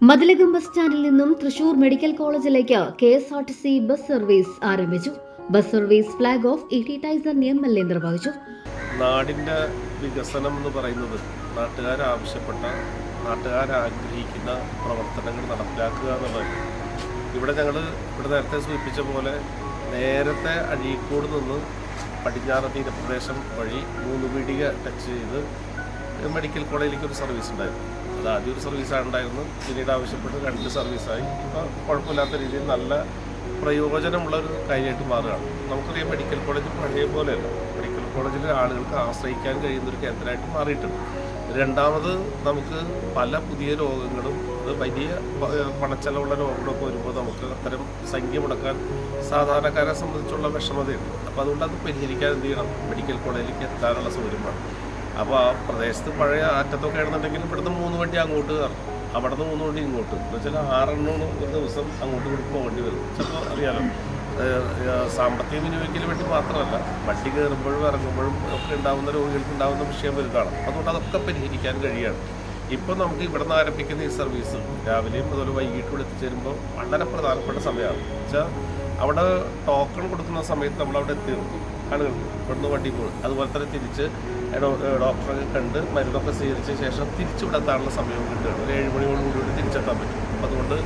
Mathilakam bus സ്റ്റാൻഡിൽ നിന്നും Thrissur medical കോളേജിലേക്ക് KSRTC ബസ് സർവീസ് ആരംഭിച്ചു. Bus service flag off ET Tyson MLA നിർവഹിച്ചു. നാടിൻ്റെ വികസനം എന്ന് പറയുന്നത് നാട്ടുകാരാഗ്രഹിക്കുന്ന പ്രവർത്തനങ്ങൾ നടപ്പിലാക്കുക എന്നുള്ളത്. ഇവിടെ നേരത്തെ സൂചിപ്പിച്ച പോലെ നേരത്തെ അഴീക്കോട് നിന്ന് പടിഞ്ഞാറ് തീരപ്രദേശം വഴി 3 പീടിക ടച്ച് ചെയ്ത് മെഡിക്കൽ കോളേജിലേക്ക് ഒരു സർവീസ് ഉണ്ടായിരുന്നു. അത് ആദ്യം ഒരു സർവീസാണ് ഉണ്ടായിരുന്നു, പിന്നീട് ആവശ്യപ്പെട്ട് 2 സർവീസായി. ഇപ്പോൾ കുഴപ്പമില്ലാത്ത രീതിയിൽ നല്ല പ്രയോജനമുള്ളൊരു കാര്യമായിട്ട് മാറുകയാണ്. നമുക്കറിയാം, മെഡിക്കൽ കോളേജ് പഴയ പോലെയല്ല. മെഡിക്കൽ കോളേജിൽ ആളുകൾക്ക് ആശ്രയിക്കാൻ കഴിയുന്നൊരു കേന്ദ്രമായിട്ട് മാറിയിട്ടുണ്ട്. രണ്ടാമത്, നമുക്ക് പല പുതിയ രോഗങ്ങളും, അത് വലിയ പണച്ചെലവുള്ള രോഗങ്ങളൊക്കെ വരുമ്പോൾ നമുക്ക് അത്തരം സംഖ്യ മുടക്കാൻ സാധാരണക്കാരെ സംബന്ധിച്ചുള്ള വിഷമതയുണ്ട്. അപ്പോൾ അതുകൊണ്ട് അത് പരിഹരിക്കാൻ എന്ത് ചെയ്യണം, മെഡിക്കൽ കോളേജിലേക്ക് എത്താനുള്ള സൗകര്യമാണ്. അപ്പോൾ ആ പ്രദേശത്ത് പഴയ അറ്റത്തൊക്കെ ആണെന്നുണ്ടെങ്കിൽ ഇവിടുന്ന് 3 വണ്ടി അങ്ങോട്ട് കയറും, അവിടെ നിന്ന് 3 വണ്ടി ഇങ്ങോട്ട്, എന്ന് വെച്ചാൽ 6 എണ്ണം ഒരു ദിവസം അങ്ങോട്ട് കൂടി പോകേണ്ടി വരും. ചിലപ്പോൾ അറിയാലോ, സാമ്പത്തിക വിനിയോഗത്തിന് വേണ്ടി മാത്രമല്ല, വണ്ടി കയറുമ്പോഴും ഇറങ്ങുമ്പോഴും ഒക്കെ ഉണ്ടാകുന്ന രോഗികൾക്ക് ഉണ്ടാകുന്ന വിഷയം വരുന്നതാണ്. അതുകൊണ്ട് അതൊക്കെ പരിഹരിക്കാൻ കഴിയുകയാണ്. ഇപ്പം നമുക്ക് ഇവിടെ നിന്ന് ആരംഭിക്കുന്ന ഈ സർവീസ് രാവിലെയും അതുപോലെ വൈകിട്ടും എത്തിച്ചേരുമ്പോൾ വളരെ പ്രധാനപ്പെട്ട സമയമാണ്. വെച്ചാൽ അവിടെ ടോക്കൺ കൊടുക്കുന്ന സമയത്ത് നമ്മളവിടെ എത്തി നിർത്തും ആളുകൾക്ക്, ഇവിടുന്ന് വണ്ടി പോകും. അതുപോലെ തന്നെ തിരിച്ച് ഡോക്ടറെ കണ്ട് മരുന്നൊക്കെ സ്വീകരിച്ച ശേഷം തിരിച്ചുവിടെത്താനുള്ള സമയവും കിട്ടുകയാണ്. ഒരു 7 മണിയോടുകൂടി തിരിച്ചെത്താൻ പറ്റും. അതുകൊണ്ട്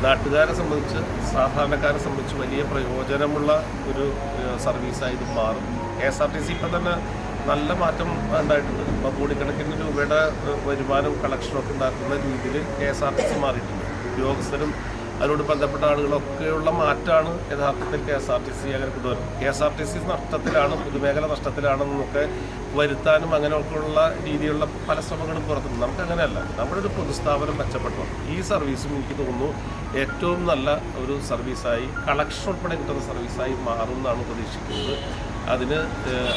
നാട്ടുകാരെ സംബന്ധിച്ച്, സാധാരണക്കാരെ സംബന്ധിച്ച് വലിയ പ്രയോജനമുള്ള ഒരു സർവീസായി ഇത് മാറും. KSRTC ഇപ്പം തന്നെ നല്ല മാറ്റം ഉണ്ടായിട്ടുണ്ട്. ഇപ്പോൾ കോടിക്കണക്കിന് രൂപയുടെ വരുമാനം കളക്ഷനൊക്കെ ഉണ്ടാക്കുന്ന രീതിയിൽ KSRTC മാറിയിട്ടുണ്ട്. ഉദ്യോഗസ്ഥരും അതിനോട് ബന്ധപ്പെട്ട ആളുകളൊക്കെയുള്ള മാറ്റമാണ് യഥാർത്ഥത്തിൽ KSRTC അങ്ങനെ കൊണ്ടുവരും. KSRTC നഷ്ടത്തിലാണ്, പൊതുമേഖല നഷ്ടത്തിലാണെന്നൊക്കെ വരുത്താനും അങ്ങനെയൊക്കെയുള്ള രീതിയിലുള്ള പല ശ്രമങ്ങളും പുറത്തുണ്ട്. നമുക്കങ്ങനെയല്ല, നമ്മുടെ ഒരു പൊതുസ്ഥാപനം മെച്ചപ്പെട്ടു. ഈ സർവീസും എനിക്ക് തോന്നുന്നു ഏറ്റവും നല്ല ഒരു സർവീസായി, കളക്ഷൻ ഉൾപ്പെടെ കിട്ടുന്ന സർവീസായി മാറുമെന്നാണ് പ്രതീക്ഷിക്കുന്നത്. അതിന്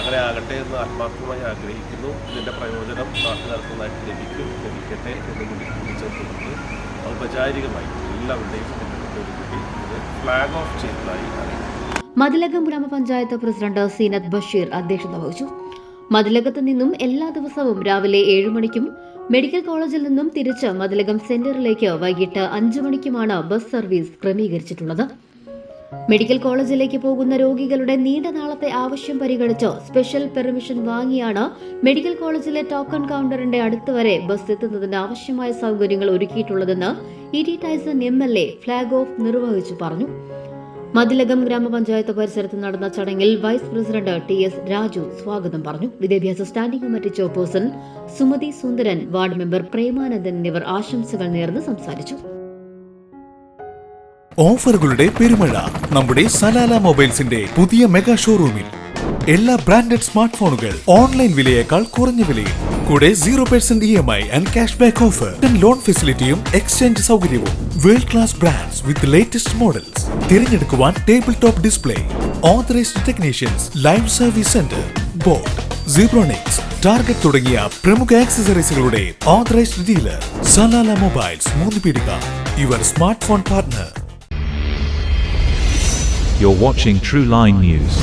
അങ്ങനെ ആകട്ടെ എന്ന് ആത്മാർത്ഥമായി ആഗ്രഹിക്കുന്നു. ഇതിൻ്റെ പ്രയോജനം നാട്ടുകാർക്കൊന്നായിട്ട് ലഭിക്കട്ടെ എന്ന് കൂടി കൂട്ടിച്ചേർത്തുകൊണ്ട് ഔപചാരികമായി എല്ലാവരുടെയും ഇത് ഫ്ലാഗ് ഓഫ് ചെയ്തതായി അറിയിക്കുന്നു. മതിലകം ഗ്രാമപഞ്ചായത്ത് പ്രസിഡന്റ് സീനത്ത് ബഷീർ അധ്യക്ഷത വഹിച്ചു. മതിലകത്ത് നിന്നും എല്ലാ ദിവസവും രാവിലെ 7 മണിക്കും മെഡിക്കൽ കോളേജിൽ നിന്നും തിരിച്ച് മതിലകം സെന്ററിലേക്ക് വൈകിട്ട് 5 മണിക്കുമാണ് ബസ് സർവീസ് ക്രമീകരിച്ചിട്ടുള്ളത്. മെഡിക്കൽ കോളേജിലേക്ക് പോകുന്ന രോഗികളുടെ നീണ്ട നാളത്തെ ആവശ്യം പരിഗണിച്ച് സ്പെഷ്യൽ പെർമിഷൻ വാങ്ങിയാണ് മെഡിക്കൽ കോളേജിലെ ടോക്കൺ കൌണ്ടറിന്റെ അടുത്തുവരെ ബസ് എത്തുന്നതിന് ആവശ്യമായ സൗകര്യങ്ങൾ ഒരുക്കിയിട്ടുള്ളതെന്ന് ET Tyson MLA flag off നിർവഹിച്ചു പറഞ്ഞു. മതിലകം ഗ്രാമപഞ്ചായത്ത് പരിസരത്ത് നടന്ന ചടങ്ങിൽ വൈസ് പ്രസിഡന്റ് TS രാജു സ്വാഗതം പറഞ്ഞു. വിദ്യാഭ്യാസ സ്റ്റാൻഡിംഗ് കമ്മിറ്റി ചെയർപേഴ്സൺ സുമതി സുന്ദരൻ, വാർഡ് മെമ്പർ പ്രേമാനന്ദൻ എന്നിവർ ആശംസകൾ നേർന്ന് സംസാരിച്ചു. ഓഫറുകളുടെ പെരുമഴ നമ്മുടെ സലാല മൊബൈൽസിന്റെ പുതിയ മെഗാ ഷോറൂമിൽ. എല്ലാ ബ്രാൻഡഡ് സ്മാർട്ട് ഫോണുകൾ ഓൺലൈൻ വിലയേക്കാൾ കുറഞ്ഞ വിലയിൽ, കൂടെ 0% EMI and cash back offer, loan ഫെസിലിറ്റിയും എക്സ്ചേഞ്ച് സൗകര്യവും. World class brands with latest models തിരഞ്ഞെടുക്കുവാൻ table top display, authorized technicians, live service centre, Boat, Zebronics, Target തുടങ്ങിയ പ്രമുഖ ആക്സസറീസുകളുടെ ഓതറൈസ്ഡ് ഡീലർ. സലാല മൊബൈൽസ്, 3 പീടിക, your smartphone partner. You're watching True Line News.